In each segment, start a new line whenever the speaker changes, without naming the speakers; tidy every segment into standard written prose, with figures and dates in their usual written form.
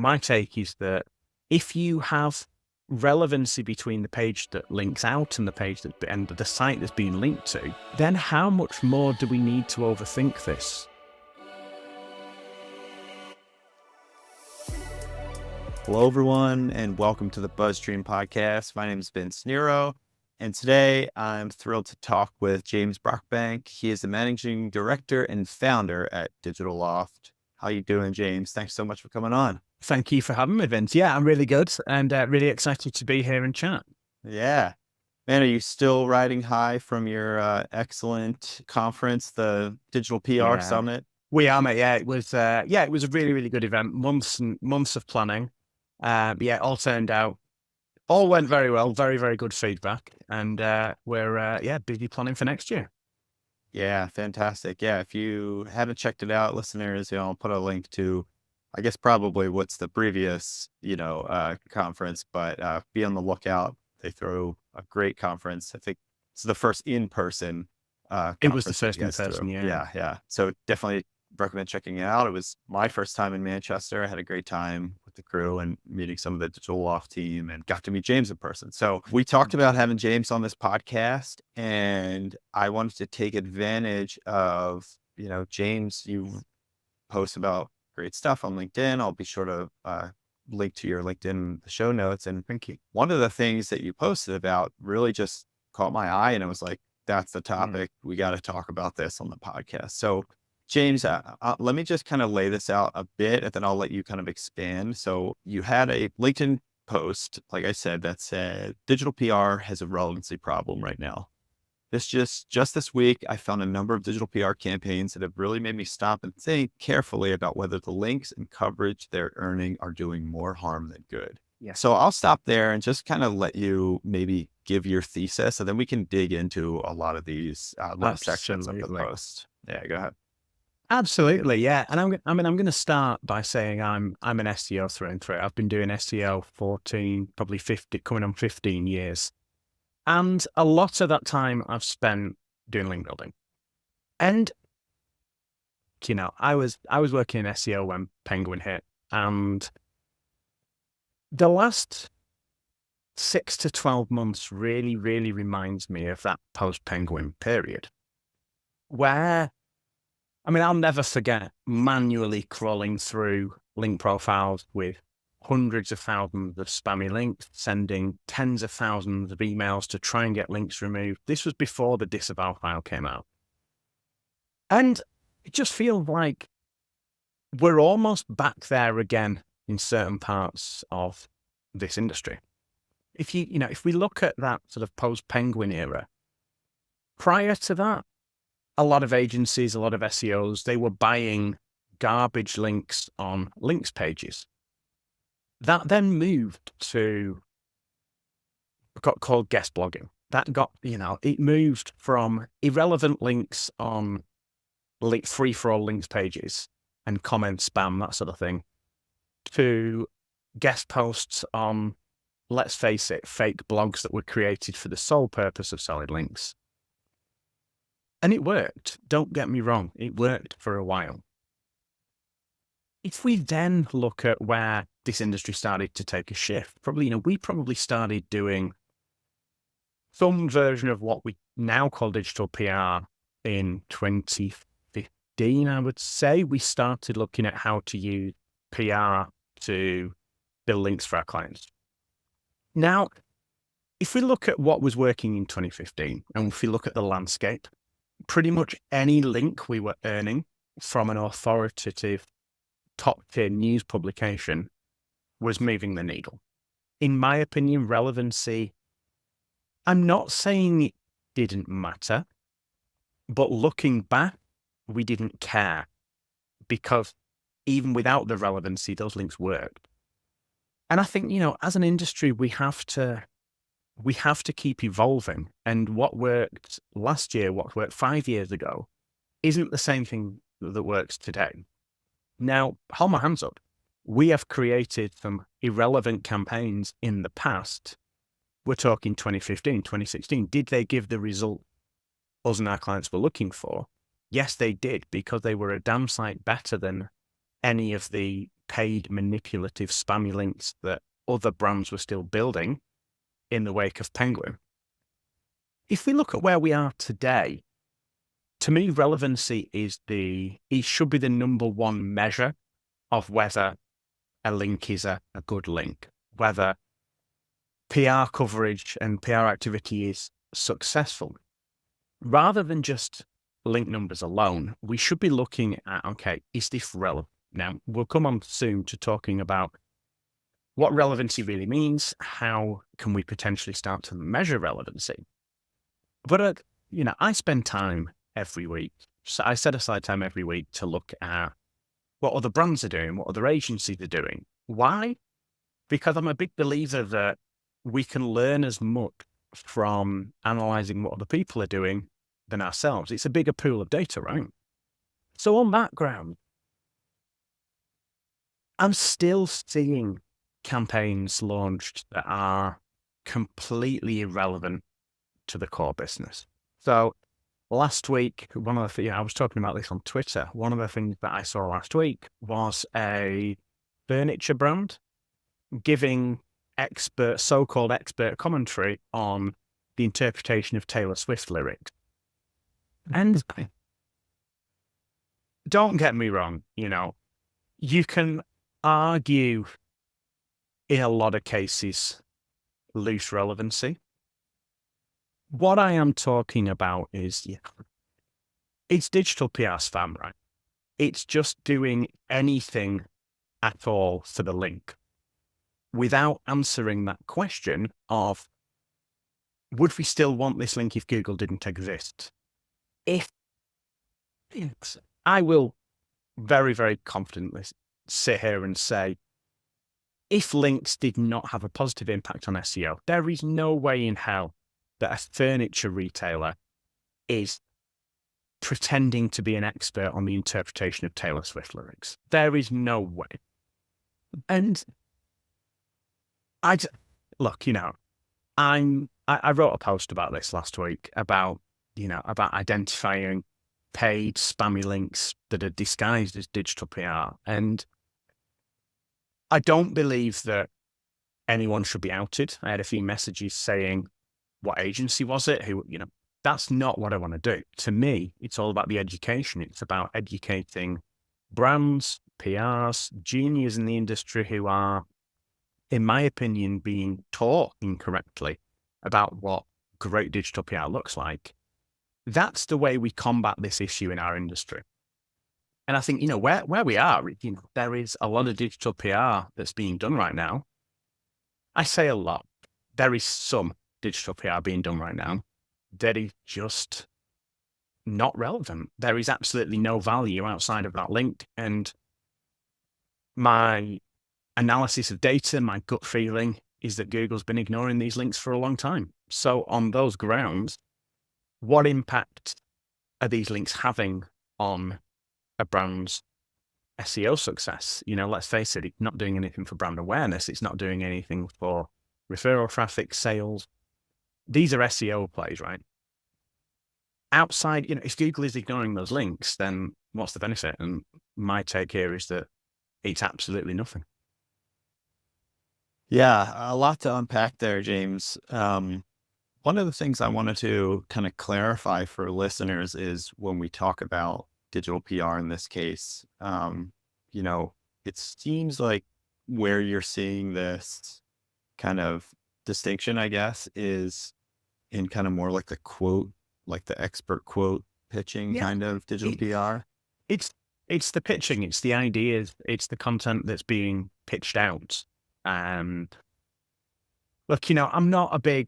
my take is that if you have relevancy between the page that links out and the page that and the site that's being linked to, then how much more do we need to overthink this?
Hello, everyone, and welcome to the BuzzStream podcast. My name is Vince Nero, and today I'm thrilled to talk with James Brockbank. He is the managing director and founder at Digitaloft. How you doing, James? Thanks so much for coming on.
Thank you for having me, Vince. Yeah, I'm really good and really excited to be here and chat.
Yeah. Man, are you still riding high from your excellent conference, the Digital PR Summit?
We are, mate. Yeah, it was a really, really good event. Months and months of planning. It all turned out, all went very well. Very, very good feedback. And we're busy planning for next year.
Yeah, fantastic. Yeah, if you haven't checked it out, listeners, I'll put a link to, I guess, probably what's the previous, conference, but be on the lookout. They throw a great conference. I think it's the first in-person
It was the
conference
first
you guys
in-person,
threw.
yeah.
Yeah. So definitely recommend checking it out. It was my first time in Manchester. I had a great time with the crew and meeting some of the Digitaloft team and got to meet James in person. So we talked about having James on this podcast, and I wanted to take advantage of, James, you post about great stuff on LinkedIn. I'll be sure to link to your LinkedIn in the show notes. And
Thank you.
one of the things that you posted about really just caught my eye, and I was like, that's the topic. We got to talk about this on the podcast. So James, let me just kind of lay this out a bit, and then I'll let you kind of expand. So you had a LinkedIn post, like I said, that said, digital PR has a relevancy problem right now. Just this week, I found a number of digital PR campaigns that have really made me stop and think carefully about whether the links and coverage they're earning are doing more harm than good.
Yeah.
So I'll stop there and just kind of let you maybe give your thesis, and then we can dig into a lot of these little sections of the post. Yeah, go ahead.
Absolutely, yeah. And I'm going to start by saying I'm an SEO through and through. I've been doing SEO 14, probably 50, coming on 15 years. And a lot of that time I've spent doing link building. And, I was working in SEO when Penguin hit. And the last 6 to 12 months really, really reminds me of that post-Penguin period where, I'll never forget manually crawling through link profiles with hundreds of thousands of spammy links, sending tens of thousands of emails to try and get links removed. This was before the disavow file came out. And it just feels like we're almost back there again in certain parts of this industry. If if we look at that sort of post-Penguin era, prior to that, a lot of agencies, a lot of SEOs, they were buying garbage links on links pages. That then moved to got called guest blogging. That got, it moved from irrelevant links on free-for-all links pages and comment spam, that sort of thing, to guest posts on, let's face it, fake blogs that were created for the sole purpose of selling links. And it worked. Don't get me wrong. It worked for a while. If we then look at where this industry started to take a shift, we probably started doing some version of what we now call digital PR in 2015, I would say. We started looking at how to use PR to build links for our clients. Now, if we look at what was working in 2015, and if we look at the landscape, pretty much any link we were earning from an authoritative top-tier news publication was moving the needle. In my opinion, relevancy, I'm not saying it didn't matter, but looking back, we didn't care because even without the relevancy, those links worked. And I think, as an industry, we have to keep evolving. And what worked last year, what worked 5 years ago, isn't the same thing that works today. Now, hold my hands up. We have created some irrelevant campaigns in the past. We're talking 2015, 2016. Did they give the result us and our clients were looking for? Yes, they did, because they were a damn sight better than any of the paid, manipulative, spammy links that other brands were still building in the wake of Penguin. If we look at where we are today, to me, relevancy it should be the number one measure of whether a link is a good link, whether PR coverage and PR activity is successful. Rather than just link numbers alone, we should be looking at, okay, is this relevant? Now, we'll come on soon to talking about what relevancy really means, how can we potentially start to measure relevancy. But, I spend time every week. So I set aside time every week to look at what other brands are doing, what other agencies are doing. Why? Because I'm a big believer that we can learn as much from analyzing what other people are doing than ourselves. It's a bigger pool of data, right? So on that ground, I'm still seeing campaigns launched that are completely irrelevant to the core business. So last week, I was talking about this on Twitter. One of the things that I saw last week was a furniture brand giving so-called expert commentary on the interpretation of Taylor Swift lyrics. And don't get me wrong, you can argue in a lot of cases loose relevancy. What I am talking about is, it's digital PR spam, right? It's just doing anything at all for the link without answering that question of, would we still want this link if Google didn't exist? I will very, very confidently sit here and say, if links did not have a positive impact on SEO, there is no way in hell that a furniture retailer is pretending to be an expert on the interpretation of Taylor Swift lyrics. There is no way. And I wrote a post about this last week about identifying paid spammy links that are disguised as digital PR. And I don't believe that anyone should be outed. I had a few messages saying, what agency was it? That's not what I want to do. To me, it's all about the education. It's about educating brands, PRs, juniors in the industry who are, in my opinion, being taught incorrectly about what great digital PR looks like. That's the way we combat this issue in our industry. And I think, where we are, there is a lot of digital PR that's being done right now. I say a lot. There is some digital PR being done right now that is just not relevant. There is absolutely no value outside of that link. And my analysis of data, my gut feeling is that Google's been ignoring these links for a long time. So on those grounds, what impact are these links having on a brand's SEO success? Let's face it, it's not doing anything for brand awareness. It's not doing anything for referral traffic, sales. These are SEO plays, right? Outside, if Google is ignoring those links, then what's the benefit? And my take here is that it's absolutely nothing.
Yeah, a lot to unpack there, James. One of the things I wanted to kind of clarify for listeners is when we talk about digital PR in this case, it seems like where you're seeing this kind of distinction, I guess, is in kind of more like the quote, like the expert quote pitching kind of digital PR.
It's the pitching, it's the ideas, it's the content that's being pitched out. And look, I'm not a big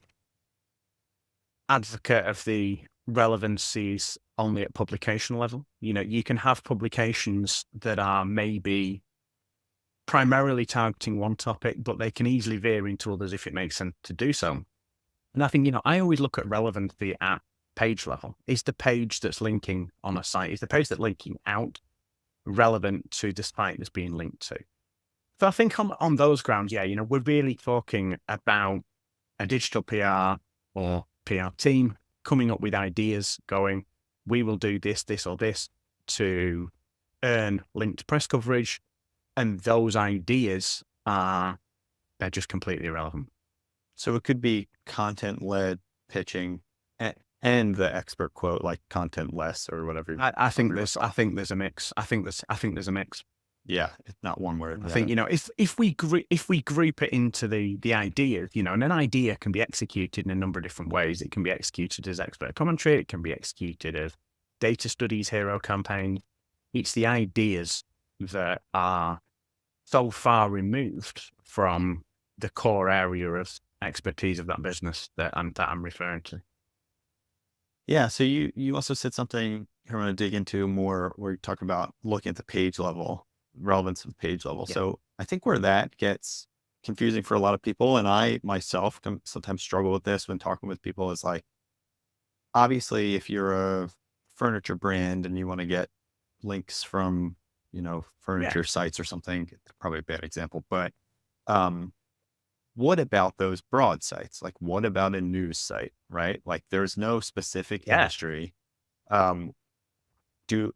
advocate of the relevancies only at publication level. You can have publications that are maybe primarily targeting one topic, but they can easily veer into others if it makes sense to do so. And I think, I always look at relevancy at page level. Is the page that's linking on a site, is the page that's linking out relevant to the site that's being linked to? So I think on those grounds, we're really talking about a digital PR or PR team coming up with ideas going, we will do this, this, or this to earn linked press coverage. And those ideas are, they're just completely irrelevant.
So it could be content-led pitching and the expert quote, like content less or whatever.
I think
whatever you
there's,
call
I
it.
think there's a mix. I think there's a mix.
Yeah, it's not one word.
I
Yeah.
think, if we group it into the ideas, and an idea can be executed in a number of different ways. It can be executed as expert commentary. It can be executed as data studies, hero campaign. It's the ideas that are so far removed from the core area of expertise of that business that I'm referring to.
Yeah. So you also said something I want to dig into more where you talk about looking at the page level, relevance of the page level.
Yeah.
So I think where that gets confusing for a lot of people, and I myself can sometimes struggle with this when talking with people, is like, obviously, if you're a furniture brand and you want to get links from,
Yeah.
furniture sites or something, probably a bad example, but um, what about those broad sites? Like, what about a news site, right? Like, there's no specific
Yeah.
industry. Um, do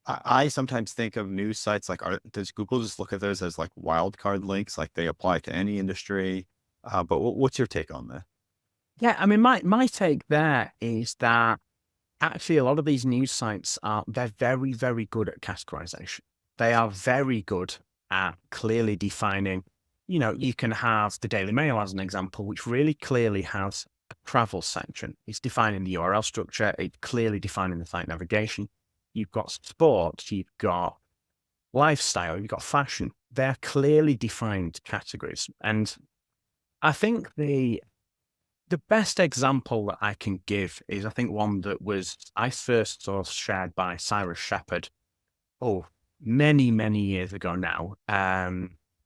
I sometimes think of news sites like, does Google just look at those as like wildcard links, like they apply to any industry? But what's your take on that?
Yeah. I mean, my take there is that actually a lot of these news sites they're very, very good at categorization. They are very good at clearly defining, you can have the Daily Mail as an example, which really clearly has a travel section. It's defining the URL structure. It's clearly defining the site navigation. You've got sports, you've got lifestyle, you've got fashion. They're clearly defined categories. And I think the best example that I can give is, I think, one that I first saw shared by Cyrus Shepherd, many, many years ago now,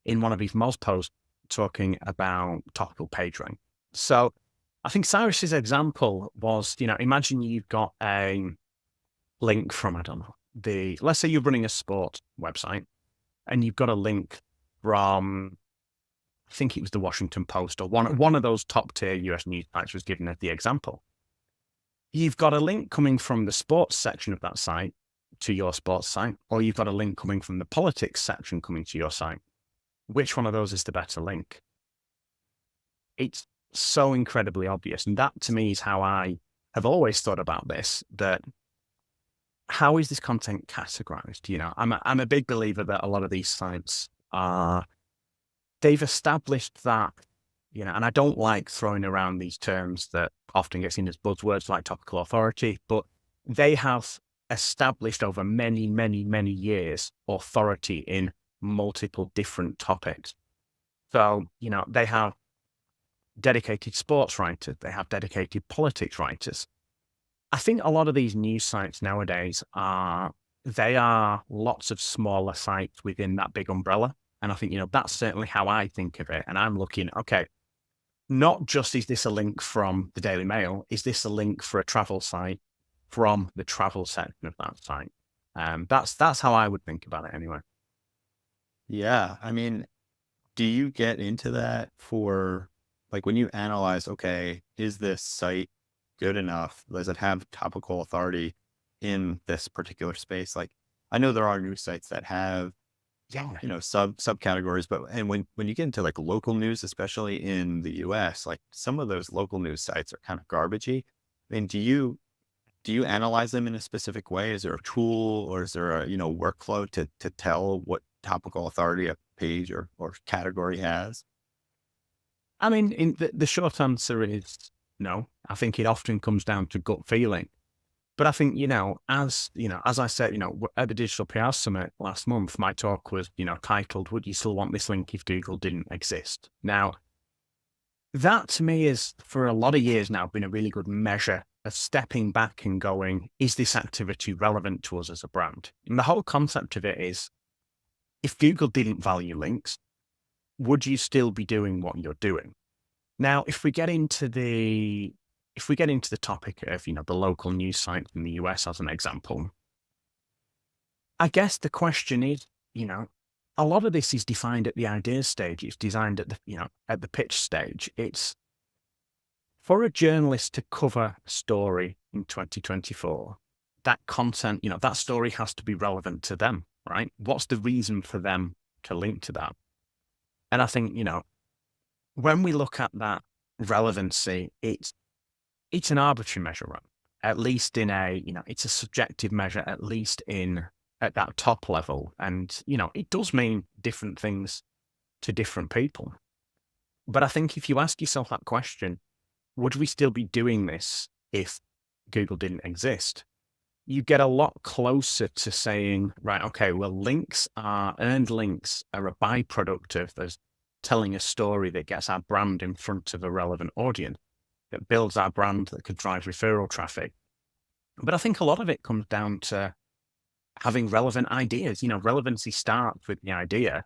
in one of his most posts talking about topical page rank. So I think Cyrus's example was, imagine you've got a link from, I don't know, let's say you're running a sport website and you've got a link from, I think it was the Washington Post or one of those top tier US news sites was given as the example. You've got a link coming from the sports section of that site to your sports site, or you've got a link coming from the politics section coming to your site. Which one of those is the better link? It's so incredibly obvious. And that to me is how I have always thought about this, that how is this content categorized? I'm a big believer that a lot of these sites they've established that, and I don't like throwing around these terms that often get seen as buzzwords like topical authority, but they have established over many, many, many years authority in multiple different topics. So, they have dedicated sports writers, they have dedicated politics writers. I think a lot of these news sites nowadays they are lots of smaller sites within that big umbrella. And I think, that's certainly how I think of it. And I'm looking, okay, not just is this a link from the Daily Mail, is this a link for a travel site from the travel section of that site? That's how I would think about it anyway.
Yeah. I mean, do you get into that for like when you analyze, okay, is this site good enough? Does it have topical authority in this particular space? Like, I know there are news sites that have,
Yeah.
subcategories, but and when you get into like local news, especially in the US, like some of those local news sites are kind of garbagey. I mean, do you analyze them in a specific way? Is there a tool or is there a, workflow to tell what topical authority a page or category has?
I mean, in the short answer is no. I think it often comes down to gut feeling. But I think, as I said, at the Digital PR Summit last month, my talk was, titled, "Would you still want this link if Google didn't exist?" Now, that to me is, for a lot of years now, been a really good measure of stepping back and going, is this activity relevant to us as a brand? And the whole concept of it is, if Google didn't value links, would you still be doing what you're doing? Now, if we get into the topic of, the local news sites in the US as an example, I guess the question is, a lot of this is defined at the idea stage. It's designed at at the pitch stage. It's for a journalist to cover a story in 2024. That content, that story has to be relevant to them, right? What's the reason for them to link to that. And I think, when we look at that relevancy, it's an arbitrary measure, right? At least in it's a subjective measure, at least at that top level. And, it does mean different things to different people. But I think if you ask yourself that question, would we still be doing this if Google didn't exist? You get a lot closer to saying, right, okay, well, earned links are a byproduct of us telling a story that gets our brand in front of a relevant audience, that builds our brand, that could drive referral traffic. But I think a lot of it comes down to having relevant ideas. Relevancy starts with the idea.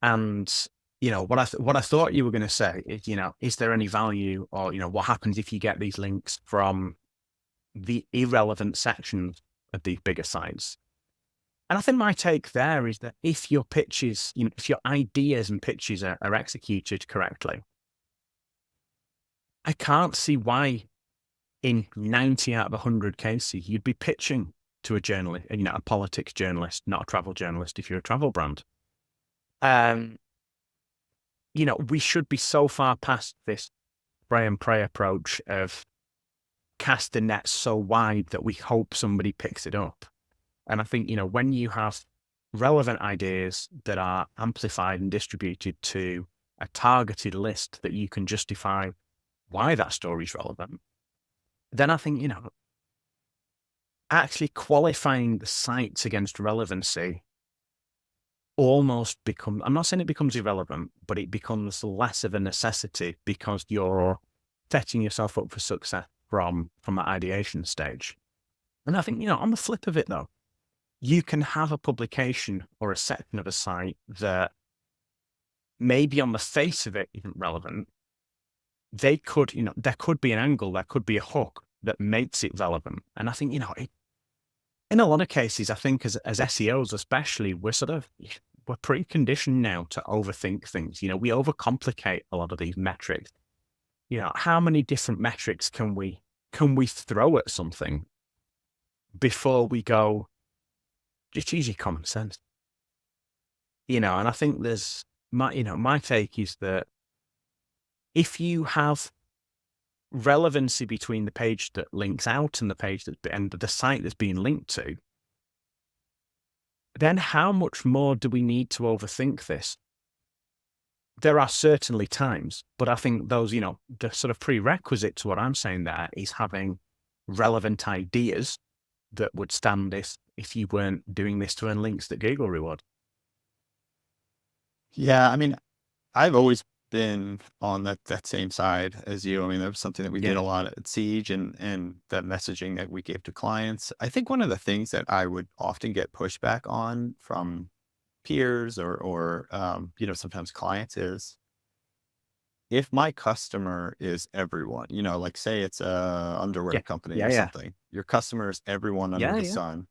And, what I thought you were going to say is, is there any value, or, what happens if you get these links from the irrelevant sections of these bigger sites? And I think my take there is that if your pitches, if your ideas and pitches are executed correctly, I can't see why in 90 out of 100 cases you'd be pitching to a journalist, a politics journalist, not a travel journalist if you're a travel brand. We should be so far past this spray and pray approach of cast the net so wide that we hope somebody picks it up. And I think, when you have relevant ideas that are amplified and distributed to a targeted list that you can justify why that story is relevant, then I think, actually qualifying the sites against relevancy almost becomes, I'm not saying it becomes irrelevant, but it becomes less of a necessity because you're setting yourself up for success from that ideation stage. And I think, on the flip of it though, you can have a publication or a section of a site that maybe on the face of it isn't relevant. They could, there could be an angle, there could be a hook that makes it relevant. And I think, in a lot of cases, I think as SEOs especially, we're pretty conditioned now to overthink things. We overcomplicate a lot of these metrics. How many different metrics can we throw at something before we go, just use your common sense? And I think there's my take is that if you have relevancy between the page that links out and the site that's being linked to, then how much more do we need to overthink this? There are certainly times, but I think those, the sort of prerequisite to what I'm saying there is having relevant ideas that would stand this if you weren't doing this to earn links that Google reward.
Yeah, I mean, I've always been on that same side as you. I mean, that was something that we did a lot at Siege and that messaging that we gave to clients. I think one of the things that I would often get pushback on from peers or sometimes clients is if my customer is everyone, like say it's a underwear company or something, your customer is everyone under the sun.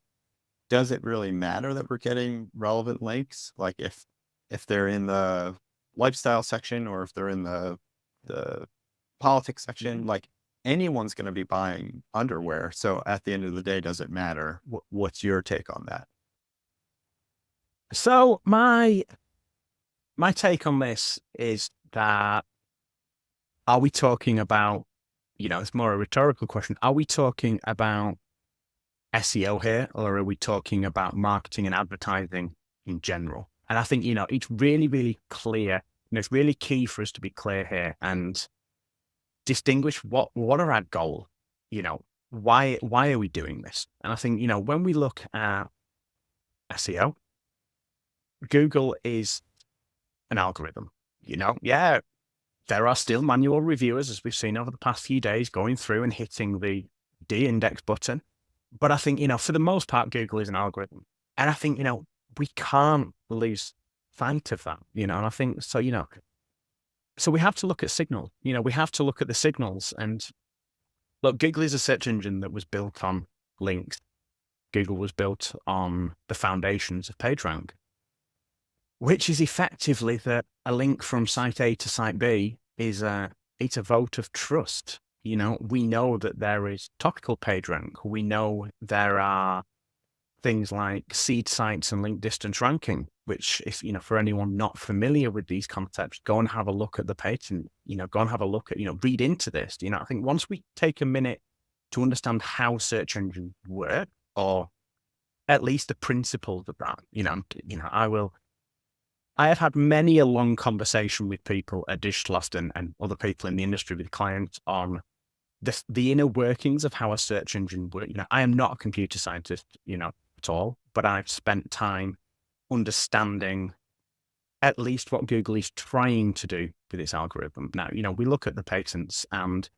Does it really matter that we're getting relevant links? Like if they're in the lifestyle section or if they're in the politics section, like anyone's going to be buying underwear. So at the end of the day, does it matter? What's your take on that?
So my take on this is that, are we talking about, it's more a rhetorical question. Are we talking about SEO here, or are we talking about marketing and advertising in general? And I think, it's really, really clear. It's really key for us to be clear here and distinguish what are our goals. Why are we doing this? And I think, when we look at SEO, Google is an algorithm. There are still manual reviewers, as we've seen over the past few days, going through and hitting the de-index button. But I think, for the most part, Google is an algorithm. And I think, we can't lose sight of that, and I think, so, so we have to look at signals. We have to look at the signals. And look, Google is a search engine that was built on links. Google was built on the foundations of PageRank, which is effectively that a link from site A to site B is it's a vote of trust. We know that there is topical PageRank. We know there are things like seed sites and link distance ranking, which if, for anyone not familiar with these concepts, go and have a look at the patent, go and have a look at, read into this. I think once we take a minute to understand how search engines work, or at least the principles of that, I have had many a long conversation with people at Digitaloft and other people in the industry, with clients, on the inner workings of how a search engine works. I am not a computer scientist, at all, but I've spent time understanding at least what Google is trying to do with its algorithm. Now, we look at the patents, and,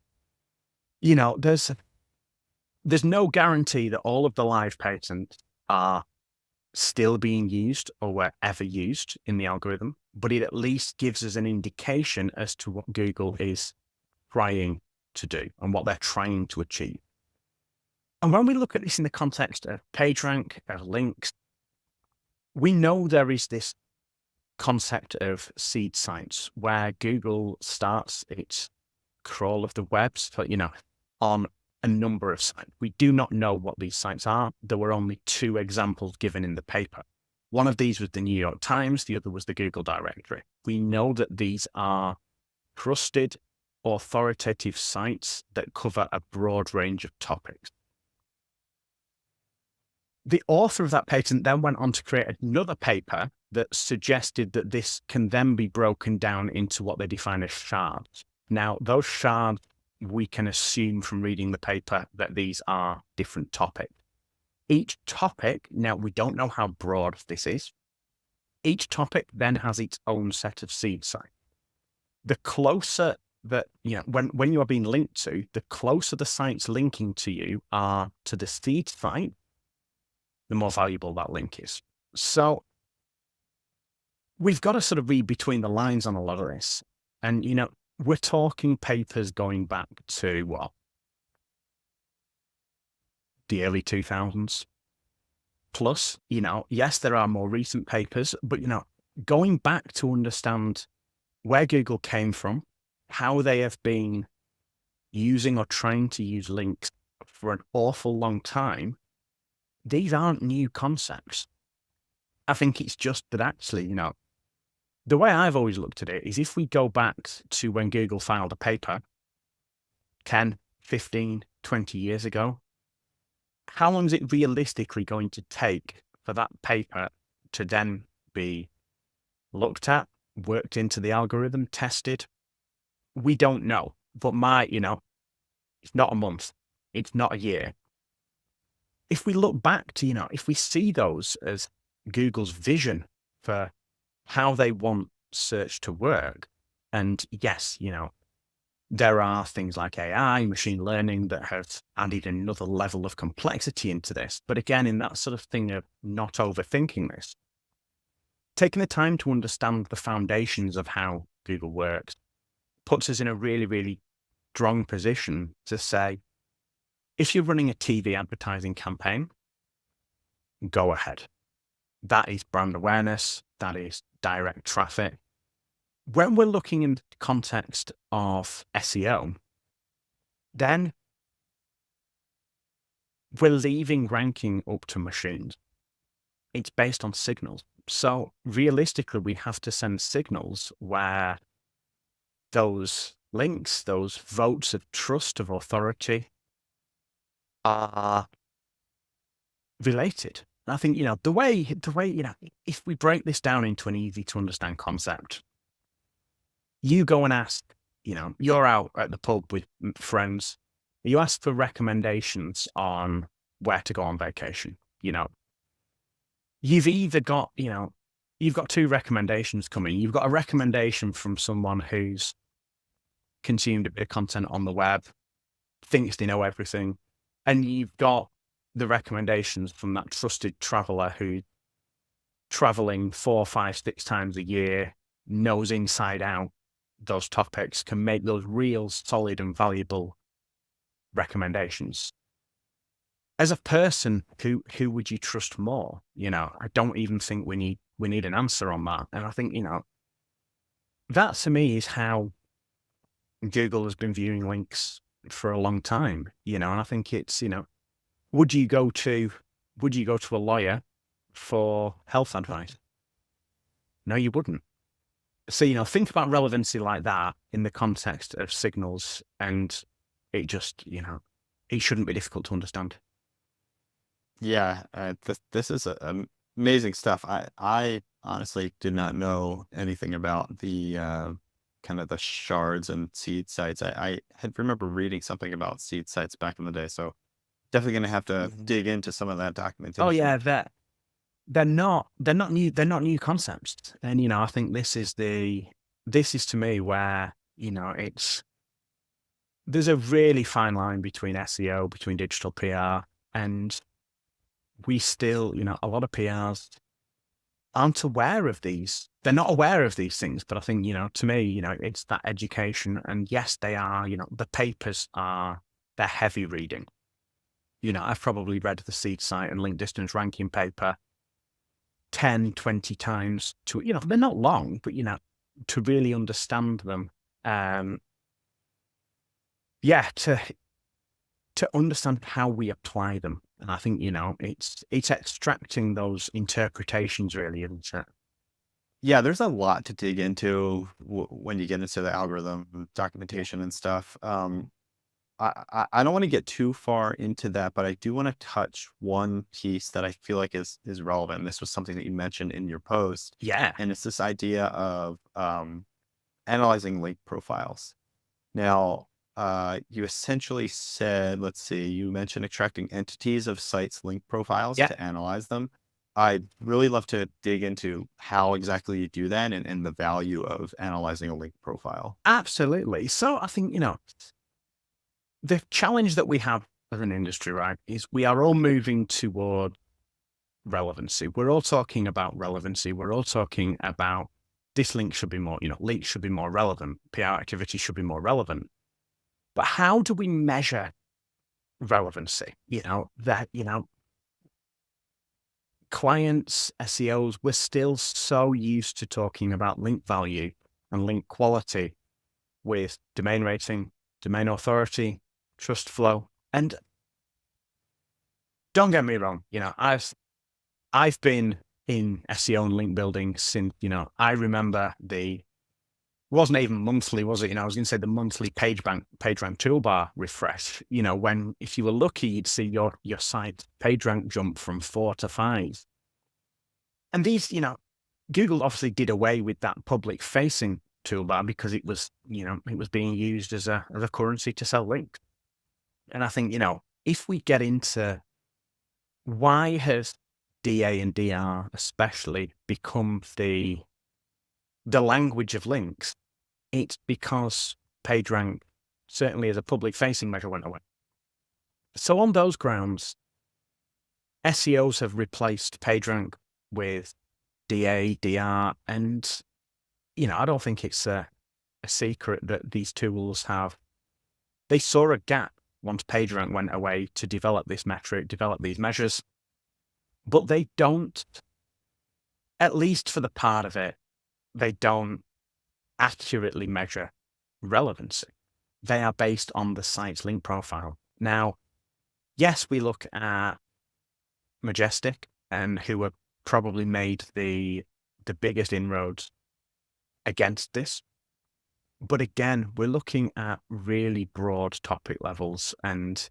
there's no guarantee that all of the live patents are still being used or were ever used in the algorithm, but it at least gives us an indication as to what Google is trying to do and what they're trying to achieve. And when we look at this in the context of PageRank, of links, we know there is this concept of seed sites where Google starts its crawl of the webs for, on a number of sites. We do not know what these sites are. There were only 2 examples given in the paper. One of these was the New York Times, the other was the Google directory. We know that these are trusted, authoritative sites that cover a broad range of topics. The author of that patent then went on to create another paper that suggested that this can then be broken down into what they define as shards. Now, those shards, we can assume from reading the paper that these are different topics. Each topic, now we don't know how broad this is, each topic then has its own set of seed sites. The closer that, when you are being linked to, the closer the sites linking to you are to the seed site, the more valuable that link is. So we've got to sort of read between the lines on a lot of this. And, we're talking papers going back to what? The early 2000s plus, yes, there are more recent papers, but, going back to understand where Google came from, how they have been using or trying to use links for an awful long time, these aren't new concepts. I think it's just that actually, the way I've always looked at it is, if we go back to when Google filed a paper 10, 15, 20 years ago, how long is it realistically going to take for that paper to then be looked at, worked into the algorithm, tested? We don't know. But it's not a month. It's not a year. If we look back to, if we see those as Google's vision for how they want search to work, and yes, there are things like AI, machine learning that have added another level of complexity into this. But again, in that sort of thing of not overthinking this, taking the time to understand the foundations of how Google works puts us in a really, really strong position to say, if you're running a TV advertising campaign, go ahead. That is brand awareness. That is direct traffic. When we're looking in the context of SEO, then we're leaving ranking up to machines. It's based on signals. So realistically, we have to send signals where those links, those votes of trust, of authority, are related. And I think, the way, if we break this down into an easy to understand concept, you go and ask, you're out at the pub with friends, you ask for recommendations on where to go on vacation. You've either got, you've got 2 recommendations coming. You've got a recommendation from someone who's consumed a bit of content on the web, thinks they know everything, and you've got the recommendations from that trusted traveler who's traveling 4, 5, 6 times a year, knows inside out those topics, can make those real solid and valuable recommendations. As a person, who would you trust more? I don't even think we need an answer on that. And I think, that to me is how Google has been viewing links for a long time, and I think it's, would you go to would you go to a lawyer for health advice? No, you wouldn't. So, think about relevancy like that in the context of signals, and it just, it shouldn't be difficult to understand.
Yeah, this is amazing stuff. I honestly did not know anything about the kind of the shards and seed sites. I had remember reading something about seed sites back in the day, so definitely gonna have to dig into some of that
Oh
documentation.
yeah, they're not new concepts. And I think this is to me where, there's a really fine line between SEO, between digital PR, and we still, a lot of PRs aren't aware of these. They're not aware of these things. But I think, to me, it's that education. And yes, they are, the papers they're heavy reading. I've probably read the seed site and link distance ranking paper 10, 20 times to, they're not long, but, to really understand them. Yeah, to understand how we apply them. And I think, it's extracting those interpretations really, isn't it?
Yeah, there's a lot to dig into when you get into the algorithm
Yeah.
documentation and stuff. I don't want to get too far into that, but I do want to touch one piece that I feel like is relevant. And this was something that you mentioned in your post,
Yeah.
and it's this idea of analyzing link profiles. Now, you essentially said, let's see, you mentioned extracting entities of sites' link profiles
Yeah.
to analyze them. I'd really love to dig into how exactly you do that and the value of analyzing a link profile.
Absolutely. So I think, the challenge that we have as an industry, right, is we are all moving toward relevancy. We're all talking about relevancy. We're all talking about this link should be more, links should be more relevant. PR activity should be more relevant. But how do we measure relevancy? Clients, SEOs, we're still so used to talking about link value and link quality with domain rating, domain authority, trust flow. And don't get me wrong, I've been in SEO and link building since, I remember it wasn't even monthly, was it? I was going to say the monthly PageRank toolbar refresh. When if you were lucky, you'd see your site PageRank jump from 4 to 5. And these, Google obviously did away with that public facing toolbar because it was being used as a currency to sell links. And I think, if we get into why has DA and DR especially become the language of links, it's because PageRank, certainly as a public facing measure, went away. So on those grounds, SEOs have replaced PageRank with DA, DR, and I don't think it's a secret that these tools they saw a gap once PageRank went away to develop this metric, develop these measures, but they don't, at least for the part of it, they don't accurately measure relevancy. They are based on the site's link profile. Now, yes, we look at Majestic and who have probably made the biggest inroads against this. But again, we're looking at really broad topic levels. And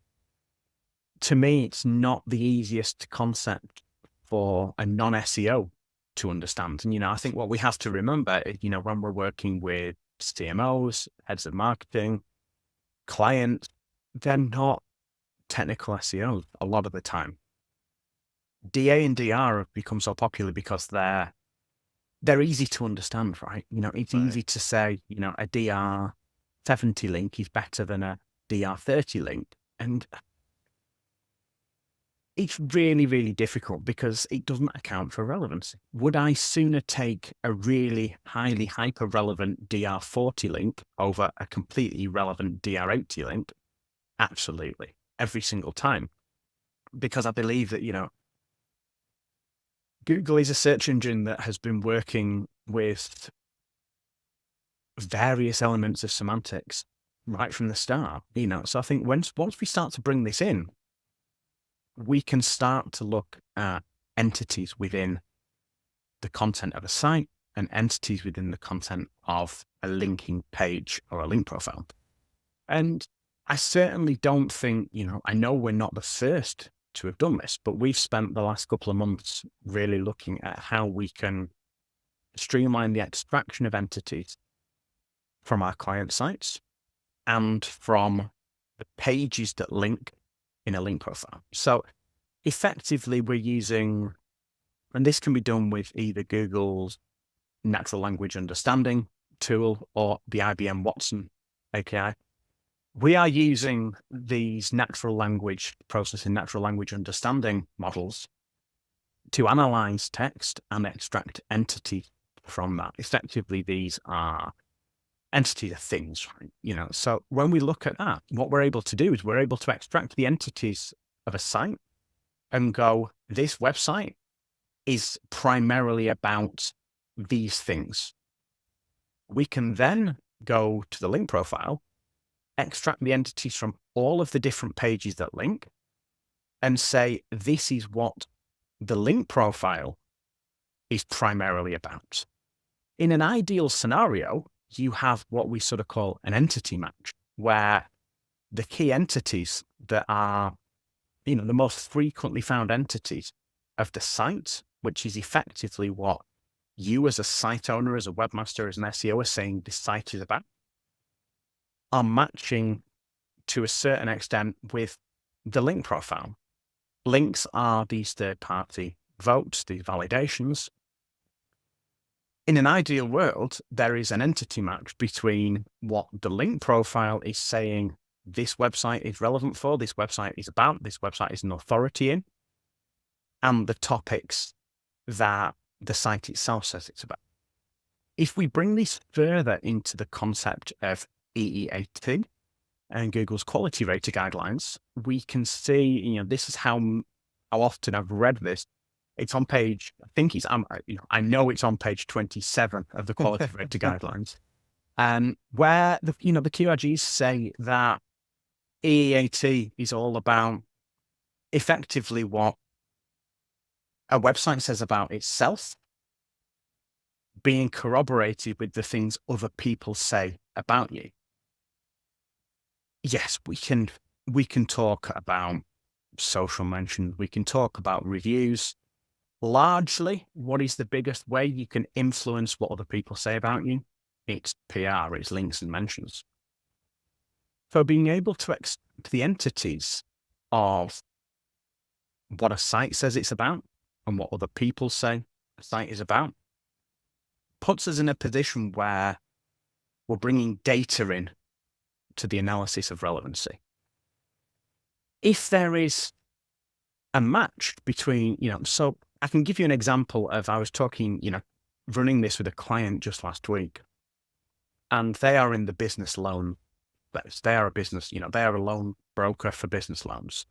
to me, it's not the easiest concept for a non SEO to understand. And, I think what we have to remember is, when we're working with CMOs, heads of marketing, clients, they're not technical SEOs a lot of the time. DA and DR have become so popular because they're easy to understand, right? It's
Right.
easy to say, a DR 70 link is better than a DR 30 link. And it's really, really difficult because it doesn't account for relevancy. Would I sooner take a really highly hyper relevant DR 40 link over a completely irrelevant DR 80 link? Absolutely. Every single time. Because I believe that, Google is a search engine that has been working with various elements of semantics right from the start. So I think once we start to bring this in, we can start to look at entities within the content of a site and entities within the content of a linking page or a link profile. And I certainly don't think, I know we're not the first to have done this, but we've spent the last couple of months really looking at how we can streamline the extraction of entities from our client sites and from the pages that link in a link profile. So effectively, we're using, and this can be done with either Google's natural language understanding tool or the IBM Watson API. We are using these natural language processing, natural language understanding models to analyze text and extract entities from that. Effectively, these are entities of things, right? So when we look at that, what we're able to do is we're able to extract the entities of a site and go, this website is primarily about these things. We can then go to the link profile, extract the entities from all of the different pages that link, and say, this is what the link profile is primarily about. In an ideal scenario, you have what we sort of call an entity match, where the key entities that are, the most frequently found entities of the site, which is effectively what you as a site owner, as a webmaster, as an SEO are saying this site is about, are matching to a certain extent with the link profile. Links are these third-party votes, these validations. In an ideal world, there is an entity match between what the link profile is saying this website is relevant for, this website is about, this website is an authority in, and the topics that the site itself says it's about. If we bring this further into the concept of EEAT and Google's quality rater guidelines, we can see, this is how often I've read this. It's on page, I know it's on page 27 of the quality rater guidelines, where the QRGs say that EEAT is all about effectively what a website says about itself being corroborated with the things other people say about you. Yes, we can talk about social mentions, we can talk about reviews. Largely, what is the biggest way you can influence what other people say about you? It's PR, it's links and mentions. So being able to extract the entities of what a site says it's about and what other people say a site is about puts us in a position where we're bringing data in to the analysis of relevancy. If there is a match between, so I can give you an example of, I was talking, running this with a client just last week, and they are in the business loan. They are a business, they are a loan broker for business loans.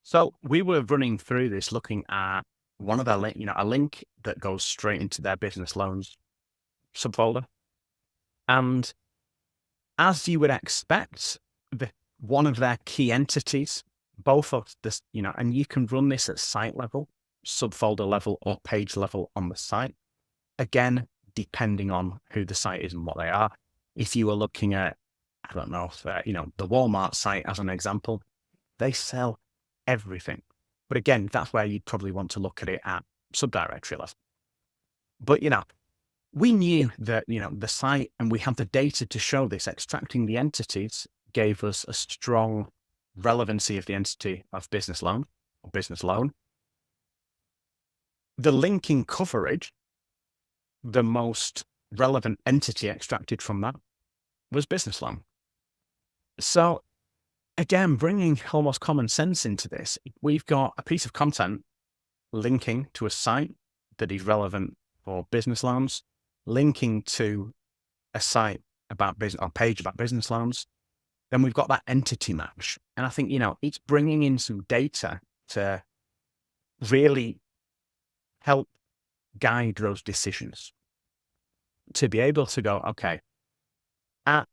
So we were running through this, looking at one of their, a link that goes straight into their business loans subfolder. And as you would expect, one of their key entities, both of this, and you can run this at site level, subfolder level, or page level on the site. Again, depending on who the site is and what they are. If you were looking at, I don't know, the Walmart site as an example, they sell everything. But again, that's where you'd probably want to look at it at subdirectory level. But, we knew that, the site, and we have the data to show this, extracting the entities gave us a strong relevancy of the entity of business loan or business loan. The linking coverage, the most relevant entity extracted from that was business loan. So again, bringing almost common sense into this, we've got a piece of content linking to a site that is relevant for business loans, linking to a site about business or page about business loans. Then we've got that entity match. And I think, it's bringing in some data to really help guide those decisions, to be able to go, okay, at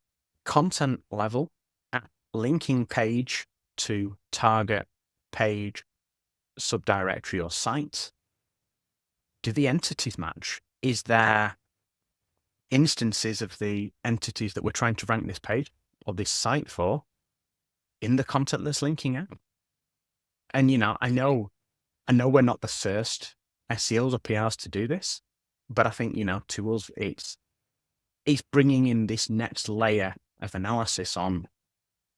content level, at linking page to target page subdirectory or site? Do the entities match? Is there instances of the entities that we're trying to rank this page or this site for in the content that's linking out? And, I know we're not the first SEOs or PRs to do this, but I think, to us, it's bringing in this next layer of analysis on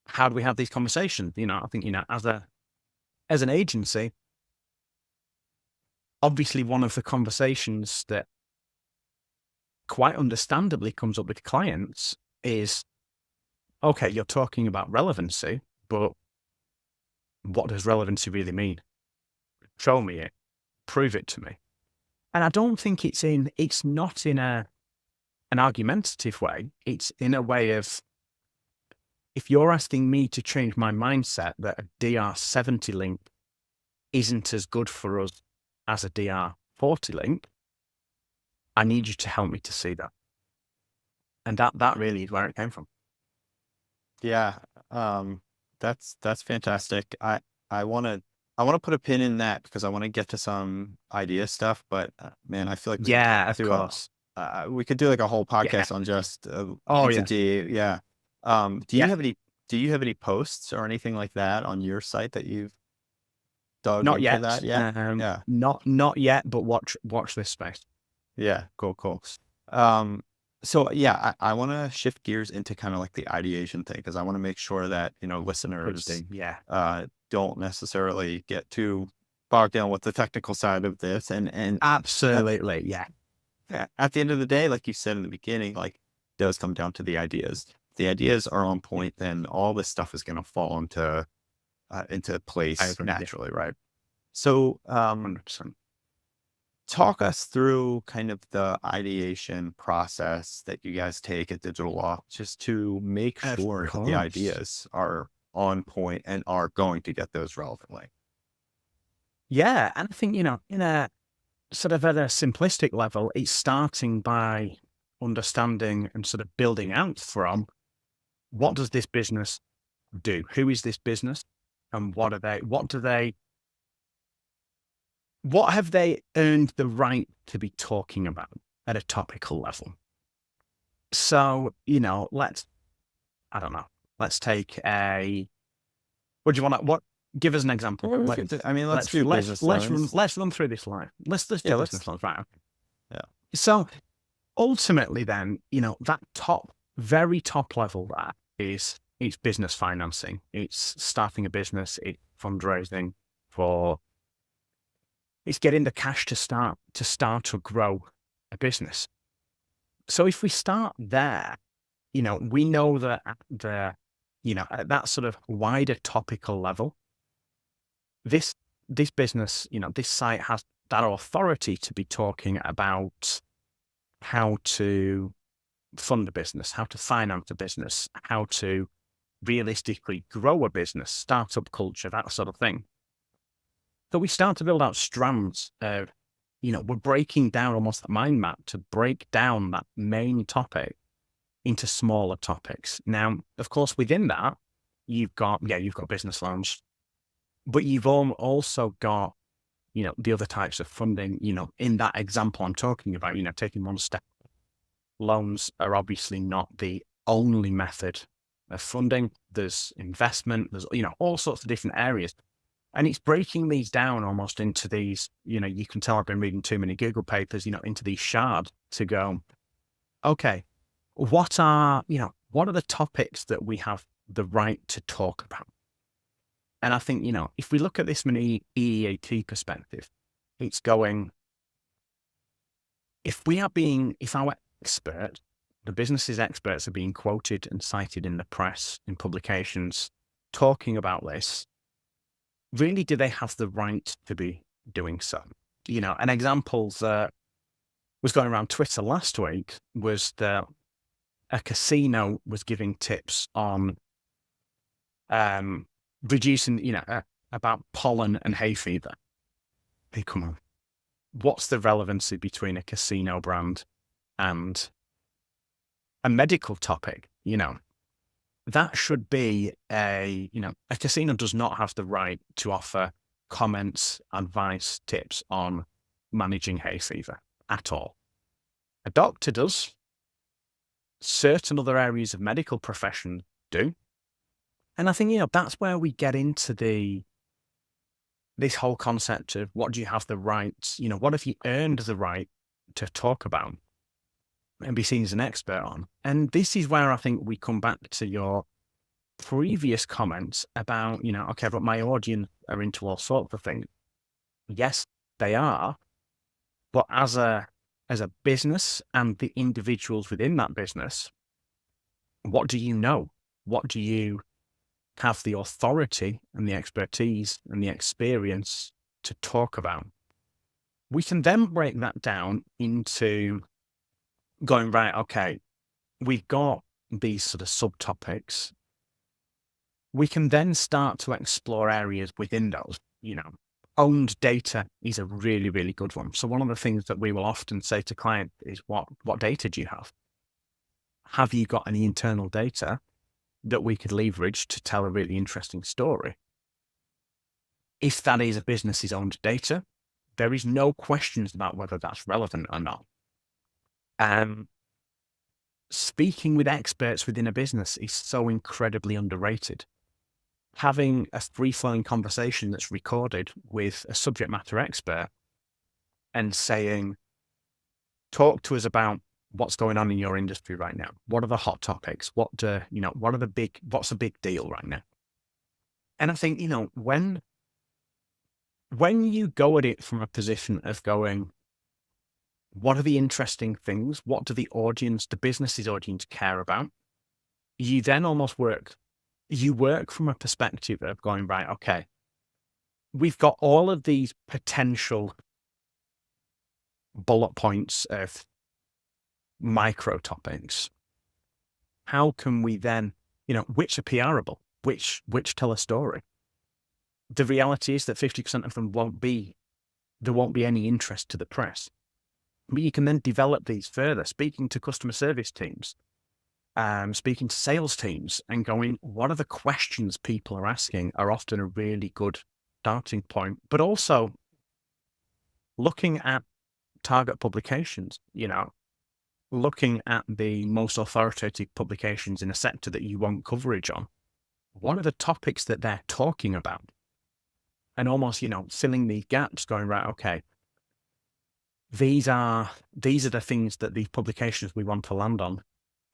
how do we have these conversations? I think, as an agency, obviously one of the conversations that quite understandably comes up with clients is, okay, you're talking about relevancy, but what does relevancy really mean? Show me it, prove it to me. And I don't think it's not in an argumentative way. It's in a way of, if you're asking me to change my mindset that a DR70 link isn't as good for us as a DR40 link, I need you to help me to see that. And that really is where it came from.
Yeah. That's fantastic. I want to put a pin in that because I want to get to some idea stuff, but man, I feel like
Of course.
we could do like a whole podcast on just entity. Yeah. Do you have any posts or anything like that on your site that you've dug
Not
into
yet.
that yet? Yeah.
Not yet, but watch this space.
Yeah. Cool. So yeah, I want to shift gears into kind of like the ideation thing because I want to make sure that, listeners don't necessarily get too bogged down with the technical side of this. And
absolutely. Yeah.
At the end of the day, like you said in the beginning, like it does come down to the ideas. If the ideas are on point, then all this stuff is going to fall into place naturally. Right. So,
100%.
Talk us through kind of the ideation process that you guys take at Digitaloft just to make sure that the ideas are on point and are going to get those relevantly.
Yeah. And I think, in a sort of at a simplistic level, it's starting by understanding and sort of building out from what does this business do? Who is this business? And what have they earned the right to be talking about at a topical level? So, let's take give us an example. Let's run through this live. Let's do business loans, right? Okay.
Yeah.
So ultimately then, that very top level that is, it's business financing. It's starting a business, it's fundraising it's getting the cash to start to grow a business. So if we start there, we know that at that sort of wider topical level, this business, this site has that authority to be talking about how to fund a business, how to finance a business, how to realistically grow a business, startup culture, that sort of thing. So we start to build out strands of, we're breaking down almost a mind map to break down that main topic into smaller topics. Now, of course, within that, you've got business loans, but you've also got, the other types of funding, in that example I'm talking about, taking one step. Loans are obviously not the only method of funding. There's investment, there's, all sorts of different areas. And it's breaking these down almost into these, you can tell I've been reading too many Google papers, into these shards to go, okay, what are the topics that we have the right to talk about? And I think, if we look at this from an EEAT perspective, it's going, if our the business's experts are being quoted and cited in the press, in publications, talking about this, really, do they have the right to be doing so? An example that was going around Twitter last week was that a casino was giving tips on reducing, about pollen and hay fever. Hey, come on. What's the relevancy between a casino brand and a medical topic? That should be a casino does not have the right to offer comments, advice, tips on managing hay fever at all. A doctor does. Certain other areas of medical profession do. And I think, that's where we get into this whole concept of what do you have the right, what have you earned the right to talk about and be seen as an expert on? And this is where I think we come back to your previous comments about, okay, but my audience are into all sorts of things. Yes, they are. But as a business and the individuals within that business, what do you know? What do you have the authority and the expertise and the experience to talk about? We can then break that down into going, right, okay, we've got these sort of subtopics. We can then start to explore areas within those, owned data is a really, really good one. So one of the things that we will often say to clients is, what data do you have? Have you got any internal data that we could leverage to tell a really interesting story? If that is a business's owned data, there is no questions about whether that's relevant or not. Speaking with experts within a business is so incredibly underrated. Having a free-flowing conversation that's recorded with a subject matter expert and saying, talk to us about what's going on in your industry right now. What are the hot topics? What's a big deal right now? And I think, when you go at it from a position of going, what are the interesting things? What do the business's audience care about? You then almost work from a perspective of going, right, okay, we've got all of these potential bullet points of micro topics. How can we then, which are PRable, which tell a story? The reality is that 50% of them there won't be any interest to the press. But you can then develop these further, speaking to customer service teams, speaking to sales teams, and going, what are the questions people are asking are often a really good starting point. But also looking at target publications, looking at the most authoritative publications in a sector that you want coverage on. What are the topics that they're talking about? And almost, filling these gaps, going, right, okay, these are the things that these publications we want to land on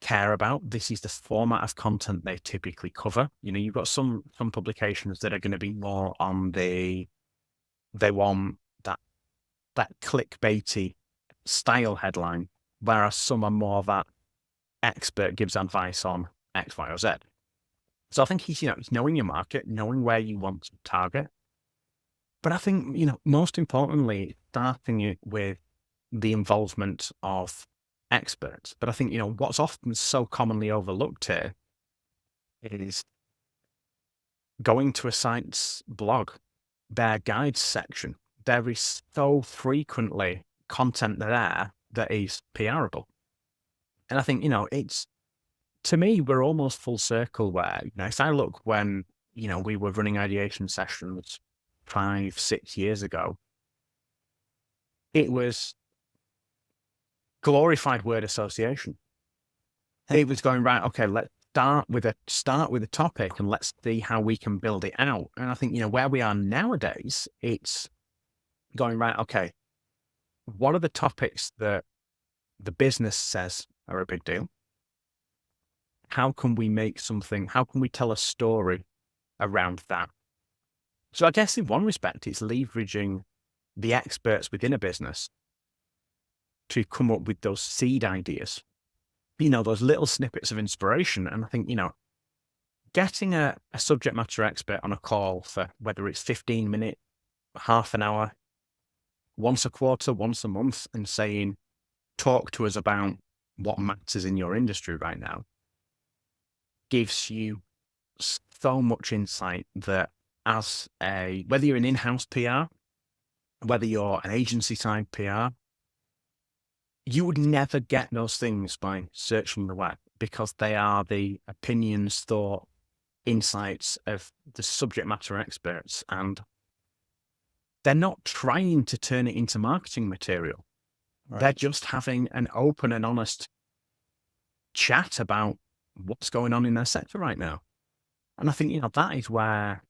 care about. This is the format of content they typically cover. You've got some publications that are going to be more on they want that clickbaity style headline, whereas some are more that expert gives advice on X, Y, or Z. So I think it's knowing your market, knowing where you want to target. But I think, most importantly, starting it with the involvement of experts. But I think, what's often so commonly overlooked here is going to a site's blog, their guides section. There is so frequently content there that is PRable. And I think, to me, we're almost full circle where, if I look when, we were running ideation sessions 5-6 years ago, it was glorified word association. It was going, right, okay, let's start with a topic and let's see how we can build it out. And I think, where we are nowadays, it's going, right, okay, what are the topics that the business says are a big deal? How can we tell a story around that? So I guess in one respect, it's leveraging the experts within a business to come up with those seed ideas, those little snippets of inspiration. And I think, getting a subject matter expert on a call for whether it's 15 minutes, half an hour, once a quarter, once a month, and saying, talk to us about what matters in your industry right now, gives you so much insight that whether you're an in-house PR, whether you're an agency side PR, you would never get those things by searching the web, because they are the opinions, thought, insights of the subject matter experts. And they're not trying to turn it into marketing material.
Right.
They're just having an open and honest chat about what's going on in their sector right now. And I think, that is where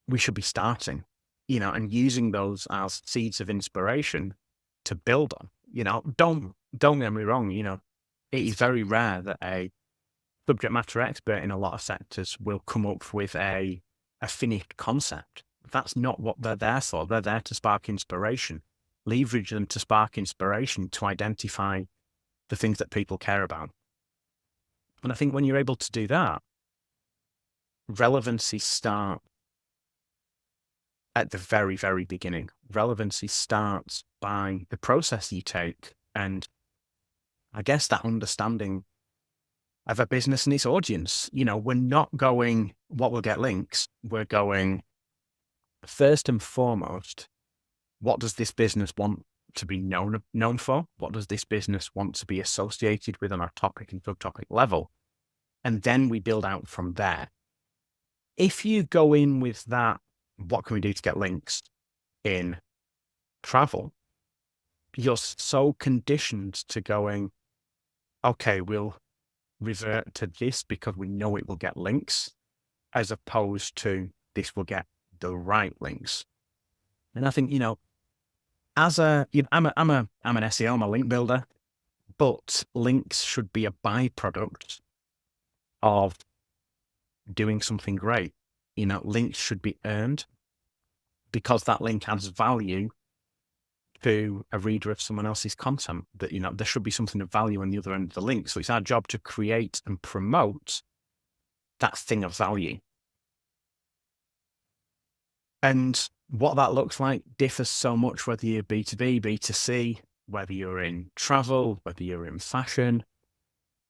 we should be starting, and using those as seeds of inspiration to build on. Don't get me wrong, it is very rare that a subject matter expert in a lot of sectors will come up with a finished concept. That's not what they're there for. They're there to spark inspiration, leverage them to spark inspiration to identify the things that people care about. And I think when you're able to do that, relevancy starts at the very, very beginning. Relevancy starts by the process you take, and I guess that understanding of a business and its audience. We're not going, what will get links? We're going, first and foremost, what does this business want to be known for? What does this business want to be associated with on our topic and subtopic level? And then we build out from there. If you go in with that, what can we do to get links in travel? You're so conditioned to going, okay, we'll revert to this because we know it will get links, as opposed to this will get the right links. And I think, as I'm an SEO, I'm a link builder, but links should be a byproduct of doing something great. Links should be earned because that link adds value to a reader of someone else's content. That, there should be something of value on the other end of the link. So it's our job to create and promote that thing of value. And what that looks like differs so much, whether you're B2B, B2C, whether you're in travel, whether you're in fashion.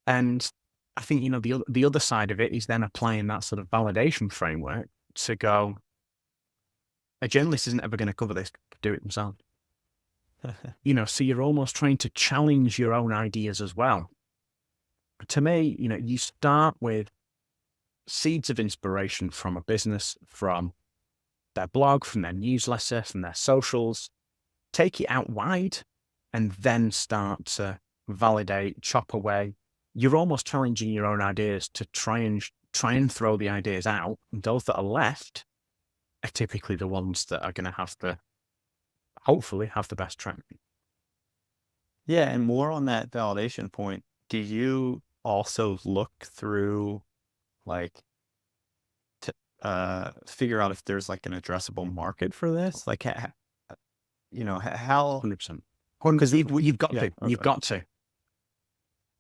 And I think, the other side of it is then applying that sort of validation framework to go, a journalist isn't ever going to cover this, do it themselves. So you're almost trying to challenge your own ideas as well. To me, you start with seeds of inspiration from a business, from their blog, from their newsletter, from their socials, take it out wide, and then start to validate, chop away. You're almost challenging your own ideas to try and throw the ideas out. And those that are left are typically the ones that are going to hopefully have the best traction.
Yeah, and more on that validation point, do you also look through, like, to figure out if there's like an addressable market for this? Like, how,
100%. Because you've got to.
okay.
You've got to.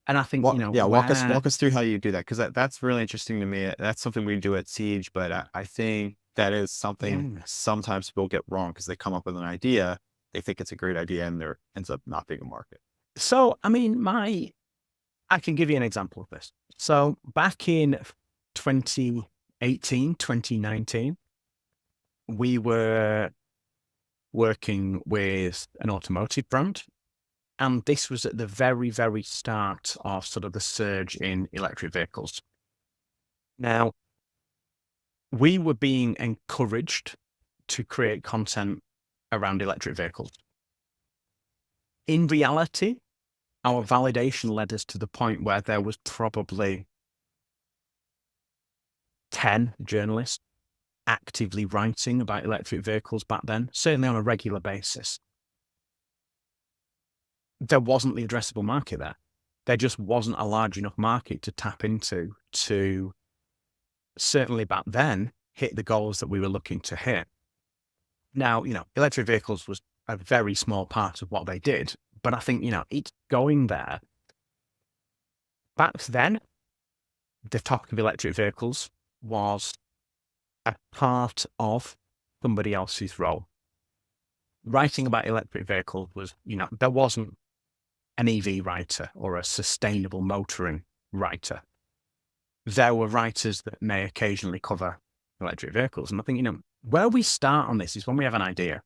And I think,
walk us through how you do that, because that's really interesting to me. That's something we do at Siege, but I think that is something sometimes people get wrong because they come up with an idea, they think it's a great idea, and there ends up not being a market.
So, I mean, I can give you an example of this. So back in 2018, 2019, we were working with an automotive brand. And this was at the very, very start of sort of the surge in electric vehicles. Now, we were being encouraged to create content around electric vehicles. In reality, our validation led us to the point where there was probably 10 journalists actively writing about electric vehicles back then, certainly on a regular basis. There wasn't the addressable market there. There just wasn't a large enough market to tap into to, certainly back then, hit the goals that we were looking to hit. Now, electric vehicles was a very small part of what they did, but I think, it's going there. Back then, the topic of electric vehicles was a part of somebody else's role. Writing about electric vehicles was, there wasn't an EV writer or a sustainable motoring writer. There were writers that may occasionally cover electric vehicles. And I think, where we start on this is when we have an idea,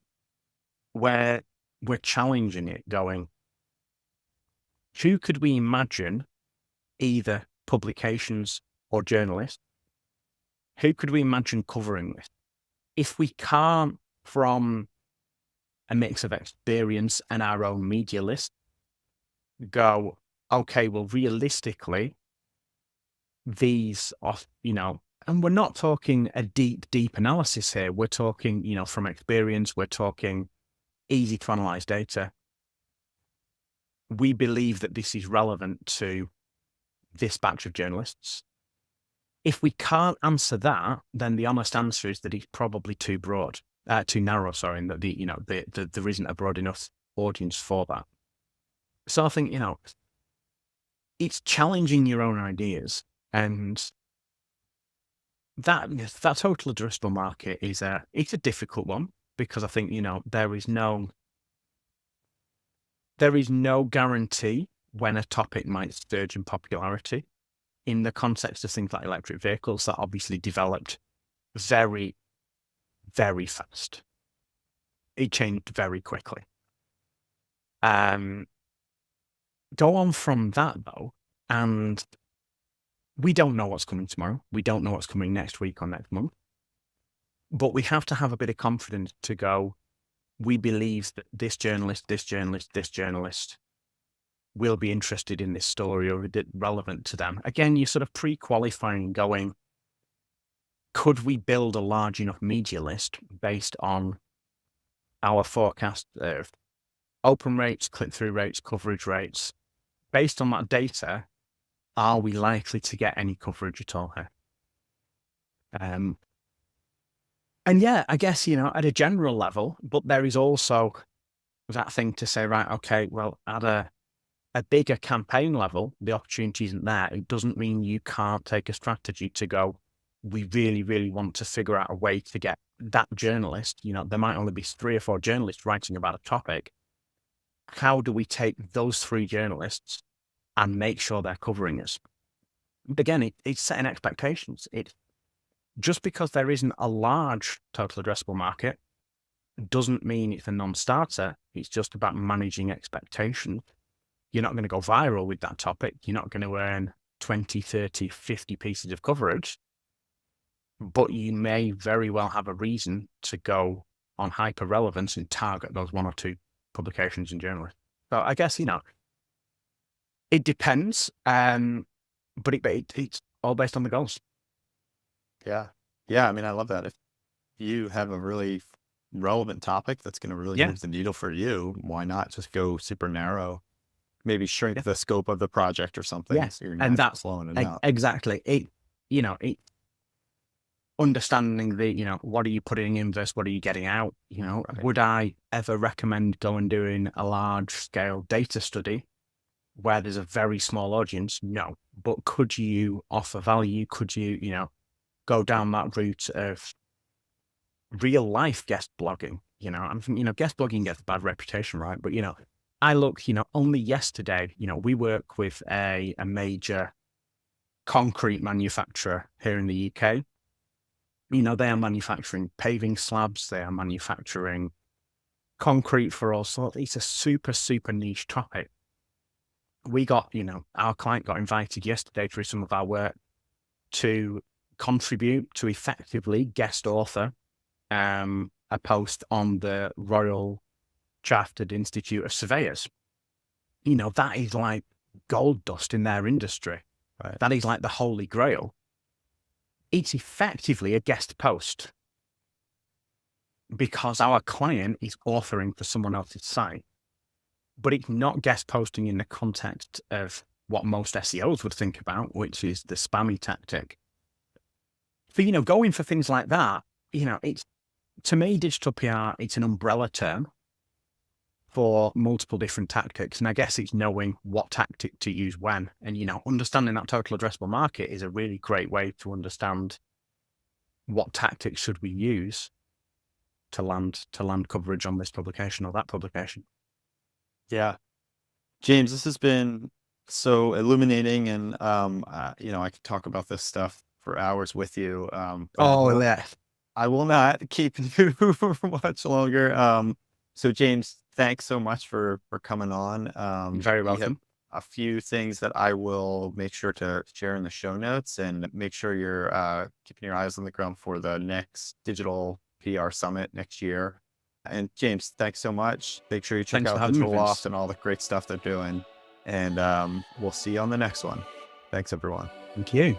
where we're challenging it, going, who could we imagine, either publications or journalists, who could we imagine covering this? If we can't from a mix of experience and our own media list, go, okay, well, realistically, these are, and we're not talking a deep analysis here. We're talking, from experience, we're talking easy to analyze data. We believe that this is relevant to this batch of journalists. If we can't answer that, then the honest answer is that it's probably too narrow, sorry, and that there isn't a broad enough audience for that. So I think, it's challenging your own ideas, and that total addressable market it's a difficult one, because I think, there is no guarantee when a topic might surge in popularity. In the context of things like electric vehicles, that obviously developed very, very fast. It changed very quickly. Go on from that, though, and we don't know what's coming tomorrow. We don't know what's coming next week or next month. But we have to have a bit of confidence to go, we believe that this journalist will be interested in this story, or is it relevant to them? Again, you're sort of pre-qualifying, going, could we build a large enough media list based on our forecast of open rates, click-through rates, coverage rates? Based on that data, are we likely to get any coverage at all here? And yeah, I guess, at a general level, but there is also that thing to say, right, okay, well, at a bigger campaign level, the opportunity isn't there. It doesn't mean you can't take a strategy to go, we really, really want to figure out a way to get that journalist, there might only be 3 or 4 journalists writing about a topic. How do we take those 3 journalists and make sure they're covering us? But again, it's setting expectations. Just because there isn't a large total addressable market doesn't mean it's a non-starter. It's just about managing expectations. You're not going to go viral with that topic. You're not going to earn 20, 30, 50 pieces of coverage, but you may very well have a reason to go on hyper relevance and target those 1 or 2 publications and journalists. So I guess, it depends, but it's all based on the goals.
Yeah. Yeah. I mean, I love that. If you have a really relevant topic that's going to really move the needle for you, why not just go super narrow? Maybe shrink the scope of the project or something.
Yes.
So you're
And
not
that's
slowing it out.
Exactly. Understanding what are you putting in versus what are you getting out?
Right.
Would I ever recommend going doing a large scale data study where there's a very small audience? No. But could you offer value? Could you, go down that route of real life guest blogging? Guest blogging gets a bad reputation, right? But, I look, only yesterday, we work with a major concrete manufacturer here in the UK. They are manufacturing paving slabs. They are manufacturing concrete for all sorts. It's a super, super niche topic. We got, our client got invited yesterday through some of our work to contribute to effectively guest author a post on the Royal Chartered Institute of Surveyors. That is like gold dust in their industry.
Right.
That is like the holy grail. It's effectively a guest post because our client is authoring for someone else's site, but it's not guest posting in the context of what most SEOs would think about, which is the spammy tactic. So, going for things like that, it's, to me, digital PR, it's an umbrella term for multiple different tactics. And I guess it's knowing what tactic to use when. And, understanding that total addressable market is a really great way to understand what tactics should we use to land coverage on this publication or that publication.
Yeah. James, this has been so illuminating, and I could talk about this stuff for hours with you.
Yeah.
I will not keep you for much longer. So James, thanks so much for coming on.
Very
you have
welcome.
a few things that I will make sure to share in the show notes, and make sure you're keeping your eyes on the ground for the next Digital PR Summit next year. And James, thanks so much. Make sure you check
Thanks for
out
having me,
Digitaloft
Vince.
and all the great stuff they're doing. And we'll see you on the next one. Thanks, everyone.
Thank you.